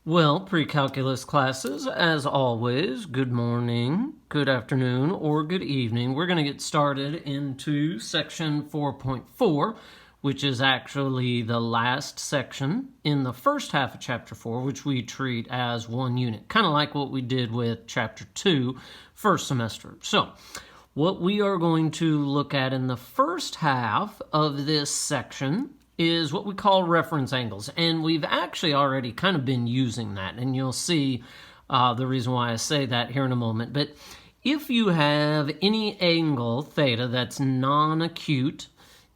Well, pre-calculus classes, as always, good morning, good afternoon, or good evening. We're going to get started into section 4.4, which is actually the last section in the first half of chapter 4, which we treat as one unit, kind of like what we did with chapter 2 first semester. So, what we are going to look at in the first half of this section is what we call reference angles. And we've actually already kind of been using that. And you'll see the reason why I say that here in a moment. But if you have any angle, theta, that's non-acute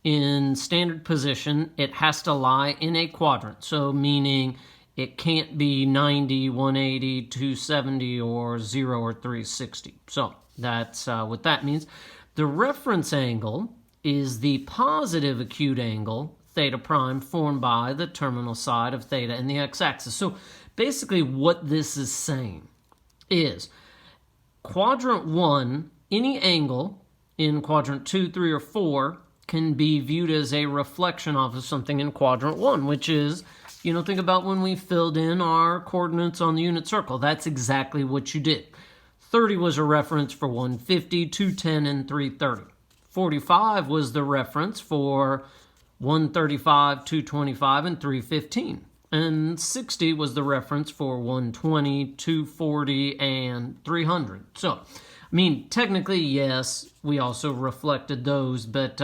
in standard position, it has to lie in a quadrant. So meaning it can't be 90, 180, 270, or 0 or 360. So that's what that means. The reference angle is the positive acute angle, theta prime, formed by the terminal side of theta and the x-axis. So basically what this is saying is quadrant 1, any angle in quadrant 2, 3, or 4 can be viewed as a reflection off of something in quadrant 1, which is, think about when we filled in our coordinates on the unit circle. That's exactly what you did. 30 was a reference for 150, 210, and 330. 45 was the reference for 135, 225, and 315. And 60 was the reference for 120, 240, and 300. So, technically, yes, we also reflected those, but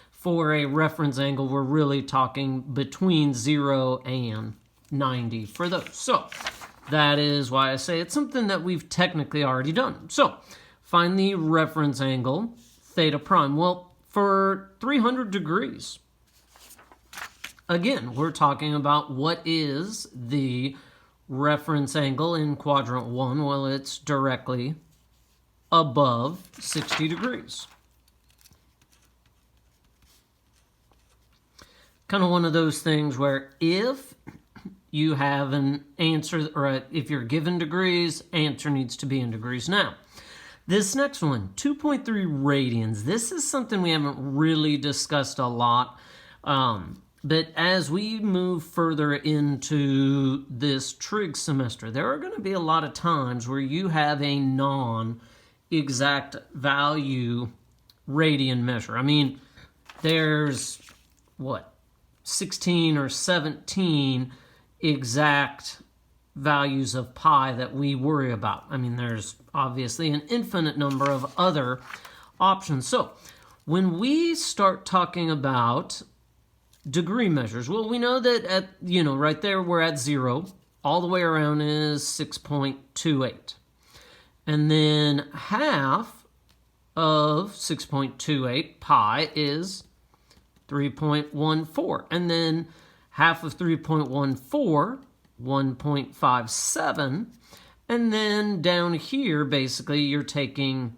for a reference angle, we're really talking between 0 and 90 for those. So, that is why I say it's something that we've technically already done. So, find the reference angle, theta prime. Well, for 300 degrees, again, we're talking about what is the reference angle in quadrant 1. Well, it's directly above 60 degrees. Kind of one of those things where if you have an answer, or if you're given degrees, answer needs to be in degrees. Now, this next one, 2.3 radians. This is something we haven't really discussed a lot. But as we move further into this trig semester, there are going to be a lot of times where you have a non-exact value radian measure. There's, 16 or 17 exact values of pi that we worry about. There's obviously an infinite number of other options. So when we start talking about degree measures, well, we know that at, right there we're at 0. All the way around is 6.28. And then half of 6.28 pi is 3.14. And then half of 3.14, 1.57. And then down here, basically, you're taking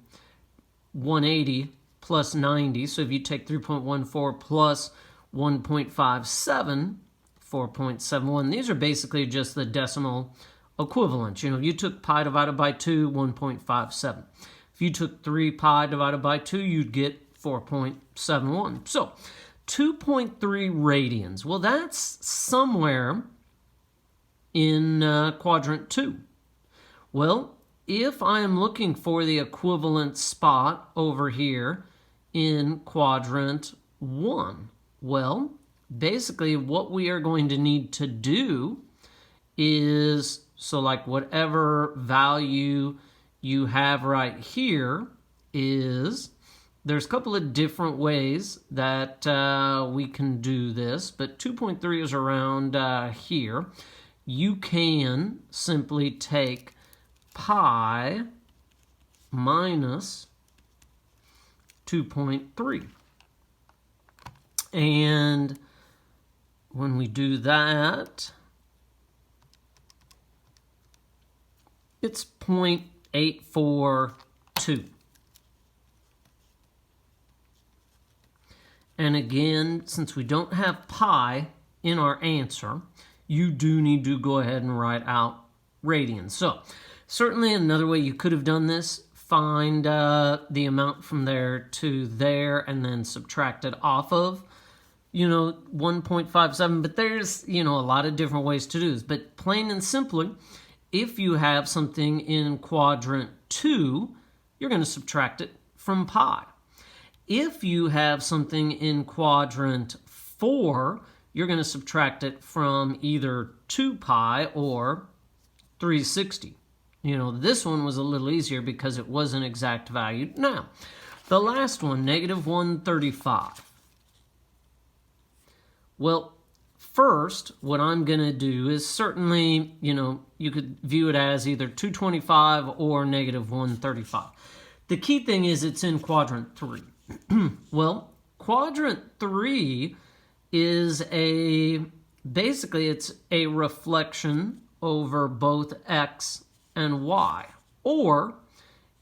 180 plus 90. So if you take 3.14 plus 1.57, 4.71. These are basically just the decimal equivalents. You took pi divided by 2, 1.57. If you took 3 pi divided by 2, you'd get 4.71. So 2.3 radians. Well, that's somewhere in quadrant 2. Well, if I am looking for the equivalent spot over here in quadrant 1, well, basically what we are going to need to do is, whatever value you have right here is, there's a couple of different ways that we can do this, but 2.3 is around here. You can simply take pi minus 2.3. And when we do that, it's 0.842. And again, since we don't have pi in our answer, you do need to go ahead and write out radians. So certainly another way you could have done this, find the amount from there to there and then subtract it off of 1.57, but there's, a lot of different ways to do this. But plain and simply, if you have something in quadrant 2, you're going to subtract it from pi. If you have something in quadrant 4, you're going to subtract it from either 2 pi or 360. This one was a little easier because it was an exact value. Now, the last one, negative 135. Well, first, what I'm going to do is certainly, you could view it as either 225 or negative 135. The key thing is it's in quadrant 3. Well, quadrant 3 is basically it's a reflection over both x and y, or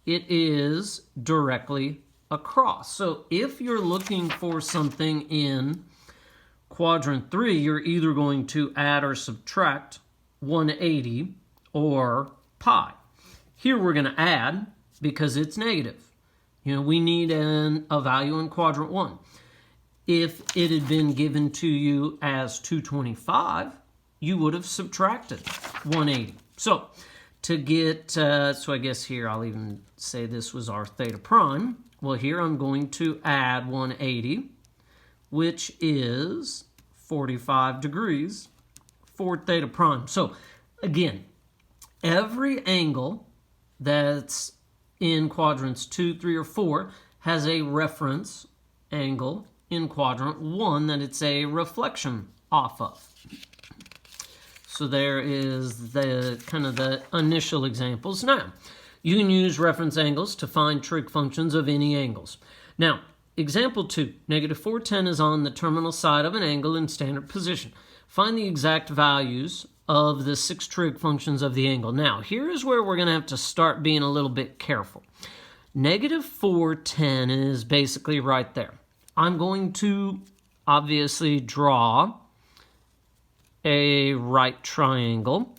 it is directly across. So if you're looking for something in quadrant 3, you're either going to add or subtract 180 or pi. Here we're going to add because it's negative. We need a value in quadrant 1. If it had been given to you as 225, you would have subtracted 180. So to get, so I guess here I'll even say this was our theta prime. Well, here I'm going to add 180, which is 45 degrees for theta prime. So again, every angle that's in quadrants 2, 3, or 4 has a reference angle in quadrant 1 that it's a reflection off of. So there is the kind of the initial examples. Now, you can use reference angles to find trig functions of any angles. Now, example 2, negative 410 is on the terminal side of an angle in standard position. Find the exact values of the 6 trig functions of the angle. Now, here is where we're going to have to start being a little bit careful. Negative 410 is basically right there. I'm going to obviously draw a right triangle.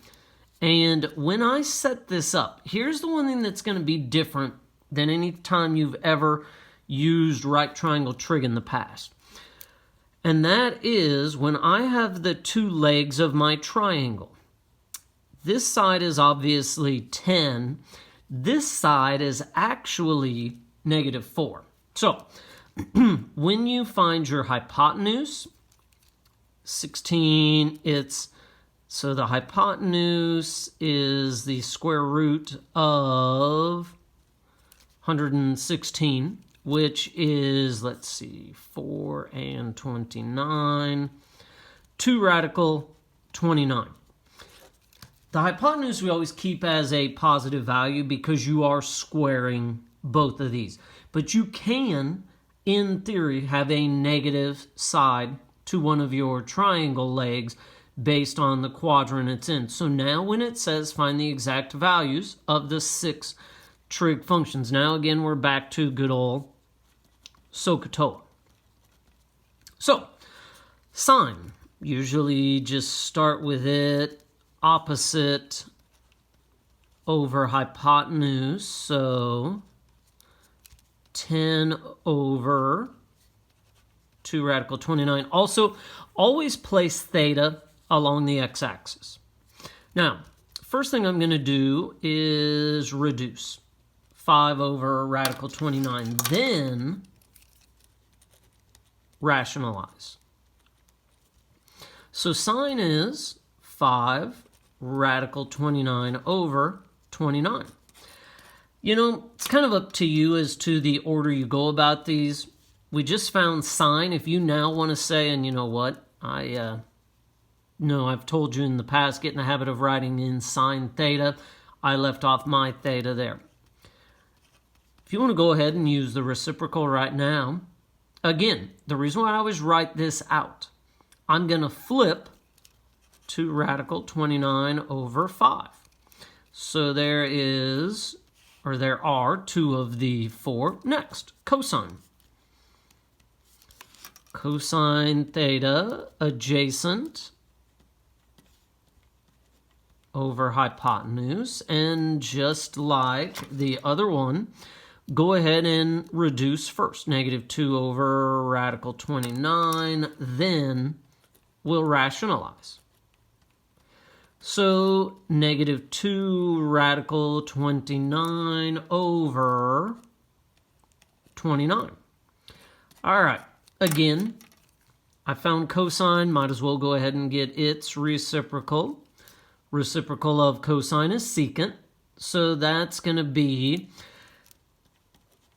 And when I set this up, here's the one thing that's going to be different than any time you've ever used right triangle trig in the past. And that is when I have the 2 legs of my triangle. This side is obviously 10. This side is actually negative 4. So when you find your hypotenuse, 16, so the hypotenuse is the square root of 116, which is, let's see, 4 and 29, 2 radical 29. The hypotenuse we always keep as a positive value because you are squaring both of these. But you can, in theory, have a negative side to one of your triangle legs based on the quadrant it's in. So now when it says find the exact values of the 6 trig functions, now again we're back to good old SOHCAHTOA. So, sine, usually just start with it opposite over hypotenuse, so 10 over 2 radical 29. Also, always place theta along the x-axis. Now, first thing I'm going to do is reduce 5 over radical 29. Then rationalize. So sine is 5 radical 29 over 29. It's kind of up to you as to the order you go about these. We just found sine. If you now want to say, and you know what, I've told you in the past, get in the habit of writing in sine theta. I left off my theta there. If you want to go ahead and use the reciprocal right now, again, the reason why I always write this out, I'm going to flip 2 radical 29 over 5. So there are 2 of the 4. Next, cosine. Cosine theta adjacent over hypotenuse. And just like the other one, go ahead and reduce first. Negative 2 over radical 29, then we'll rationalize. So negative 2 radical 29 over 29. All right, again, I found cosine, might as well go ahead and get its reciprocal. Reciprocal of cosine is secant, so that's going to be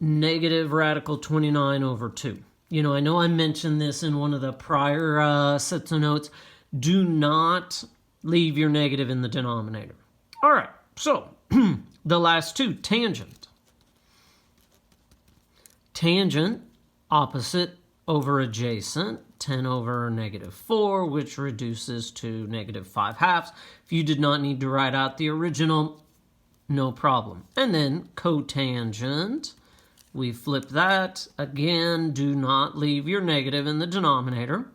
negative radical 29 over 2. You know I mentioned this in one of the prior sets of notes. Do not leave your negative in the denominator. All right, so the last two, tangent. Tangent, opposite over adjacent, 10 over negative 4, which reduces to negative 5/2. If you did not need to write out the original, no problem. And then cotangent, we flip that. Again, do not leave your negative in the denominator.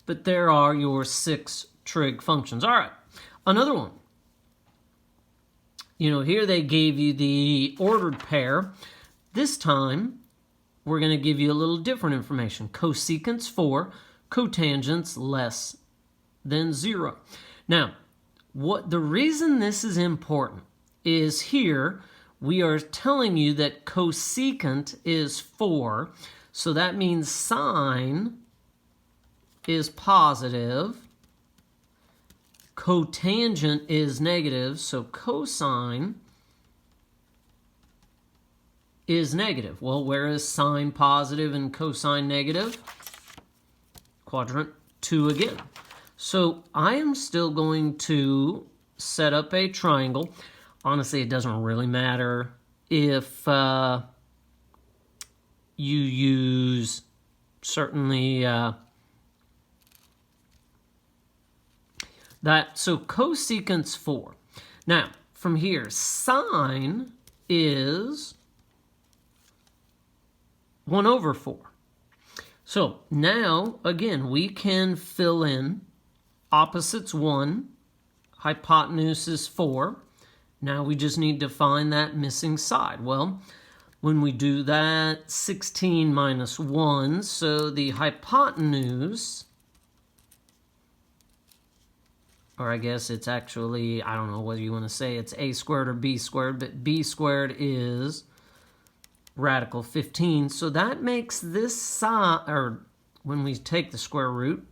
But there are your 6 trig functions. All right, another one. Here they gave you the ordered pair. This time, we're going to give you a little different information. Cosecants 4, cotangents less than 0. Now, the reason this is important is here we are telling you that cosecant is 4, so that means sine is positive, cotangent is negative, so cosine is negative. Well, where is sine positive and cosine negative? Quadrant 2 again. So I am still going to set up a triangle. Honestly, it doesn't really matter if you use certainly that. So cosecants 4. Now, from here, sine is 1 over 4. So now, again, we can fill in opposites 1, hypotenuse is 4. Now we just need to find that missing side. Well, when we do that, 16 minus 1, so the hypotenuse, or I guess it's actually, I don't know whether you want to say it's a squared or b squared, but b squared is radical 15. So that makes this side, or when we take the square root,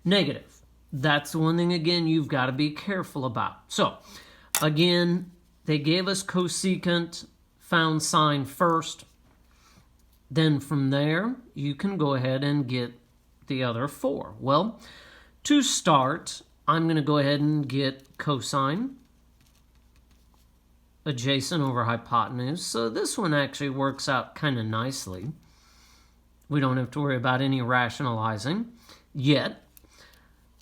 negative. That's the one thing, again, you've got to be careful about. So, again, they gave us cosecant, found sine first. Then from there, you can go ahead and get the other 4. Well, to start, I'm going to go ahead and get cosine adjacent over hypotenuse. So this one actually works out kind of nicely. We don't have to worry about any rationalizing yet.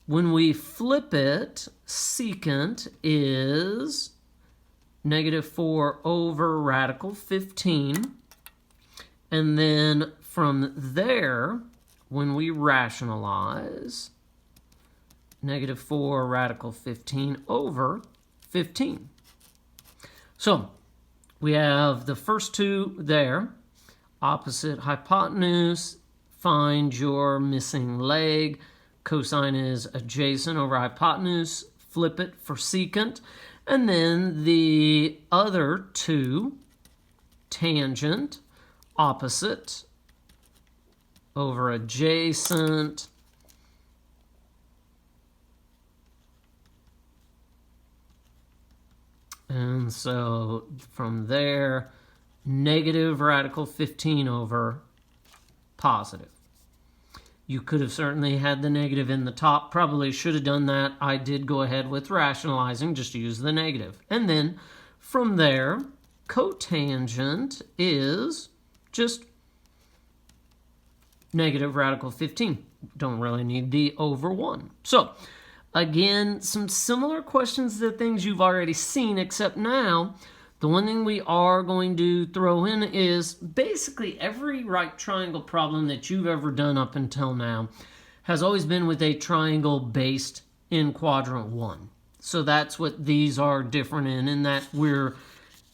When we flip it, secant is negative 4 over radical 15. And then from there, when we rationalize, negative 4 radical 15 over 15. So we have the first two there. Opposite hypotenuse, find your missing leg. Cosine is adjacent over hypotenuse, flip it for secant. And then the other two, tangent, opposite over adjacent. And so from there, negative radical 15 over positive. You could have certainly had the negative in the top. Probably should have done that. I did go ahead with rationalizing, just use the negative. And then from there, cotangent is just negative radical 15. Don't really need the over 1. So, again, some similar questions to things you've already seen, except now the one thing we are going to throw in is basically every right triangle problem that you've ever done up until now has always been with a triangle based in quadrant 1. So that's what these are different in that we're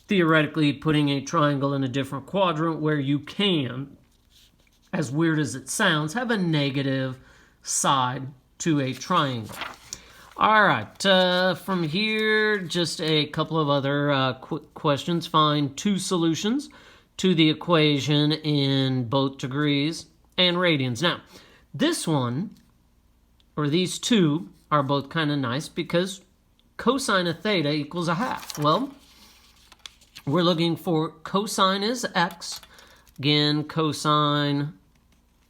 theoretically putting a triangle in a different quadrant where you can, as weird as it sounds, have a negative side to a triangle. All right, from here, just a couple of other quick questions. Find two solutions to the equation in both degrees and radians. Now, this one, or these two, are both kind of nice because cosine of theta equals a half. Well, we're looking for cosine is x. Again, cosine,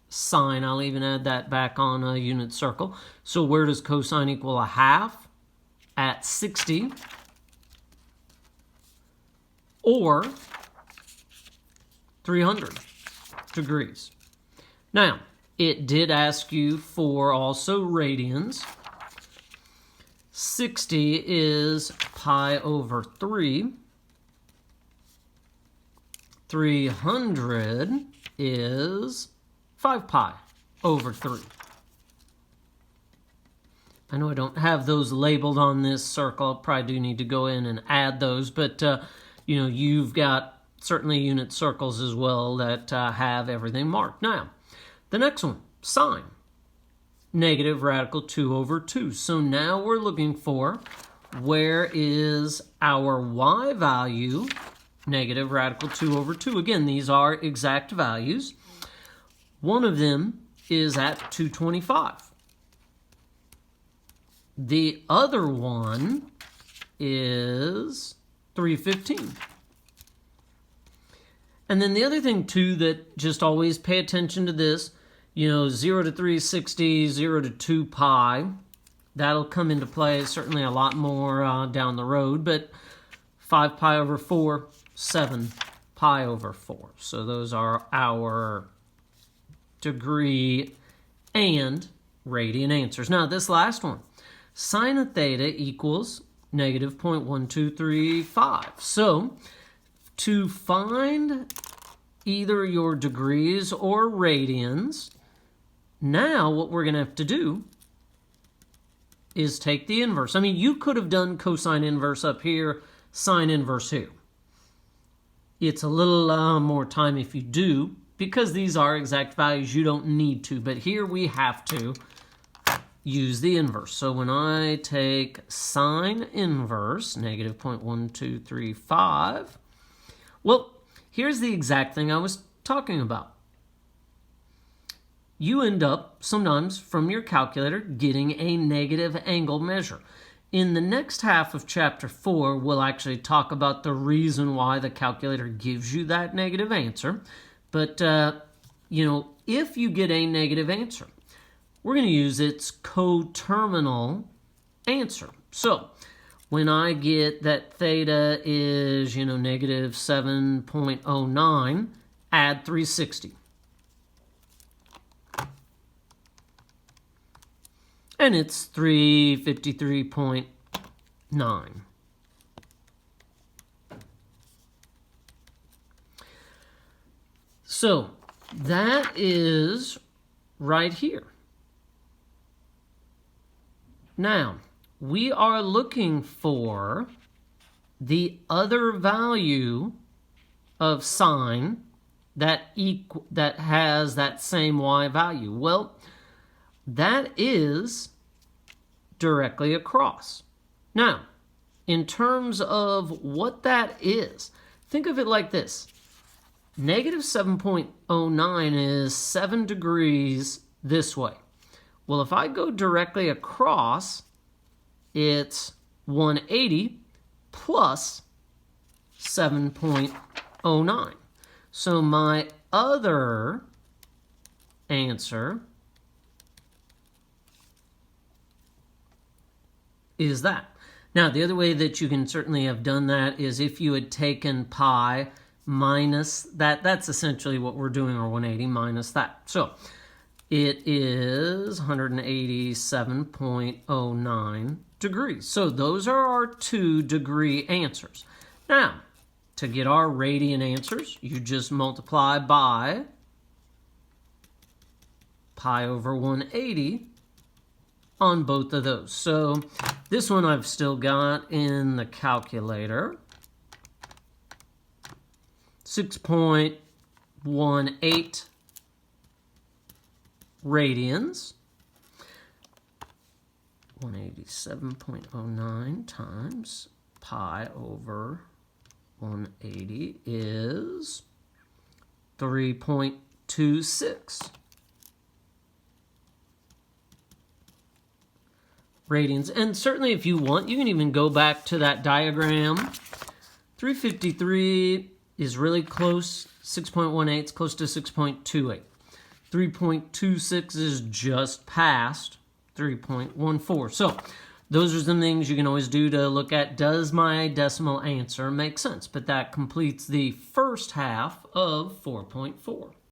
sine, I'll even add that back on a unit circle. So where does cosine equal a half? At 60. Or 300 degrees. Now, it did ask you for also radians. 60 is pi over 3. 300 is 5 pi over 3. I know I don't have those labeled on this circle. Probably do need to go in and add those, but you know, you've got certainly unit circles as well that have everything marked. Now, the next one, sine. Negative radical 2 over 2. So now we're looking for where is our y value, negative radical 2 over 2. Again, these are exact values. One of them is at 225. The other one is 315. And then the other thing, too, that just always pay attention to this, you know, 0 to 360, 0 to 2 pi, that'll come into play certainly a lot more down the road, but 5 pi over 4, 7 pi over 4. So those are our degree and radian answers. Now, this last one, sine of theta equals negative 0.1235. So, to find either your degrees or radians, now what we're going to have to do is take the inverse. I mean, you could have done cosine inverse up here, sine inverse here. It's a little more time if you do, because these are exact values, you don't need to, but here we have to use the inverse. So when I take sine inverse, negative 0.1235, well, here's the exact thing I was talking about. You end up, sometimes, from your calculator, getting a negative angle measure. In the next half of Chapter 4, we'll actually talk about the reason why the calculator gives you that negative answer. But, you know, if you get a negative answer, we're going to use its coterminal answer. So, when I get that theta is, you know, negative 7.09, add 360. And it's 353.9. So that is right here. Now, we are looking for the other value of sine that has that same y value. Well, that is directly across. Now, in terms of what that is, think of it like this. Negative 7.09 is 7 degrees this way. Well, if I go directly across, it's 180 plus 7.09. So my other answer is that. Now, the other way that you can certainly have done that is if you had taken pi minus that. That's essentially what we're doing, or 180 minus that. So it is 187.09 degrees. So those are our 2 degree answers. Now, to get our radian answers, you just multiply by pi over 180 on both of those. So this one I've still got in the calculator. 6.18 radians. 187.09 times pi over 180 is 3.26 radians. And certainly if you want, you can even go back to that diagram. 353 is really close. 6.18 is close to 6.28. 3.26 is just past 3.14. So those are some things you can always do to look at, does my decimal answer make sense? But that completes the first half of 4.4.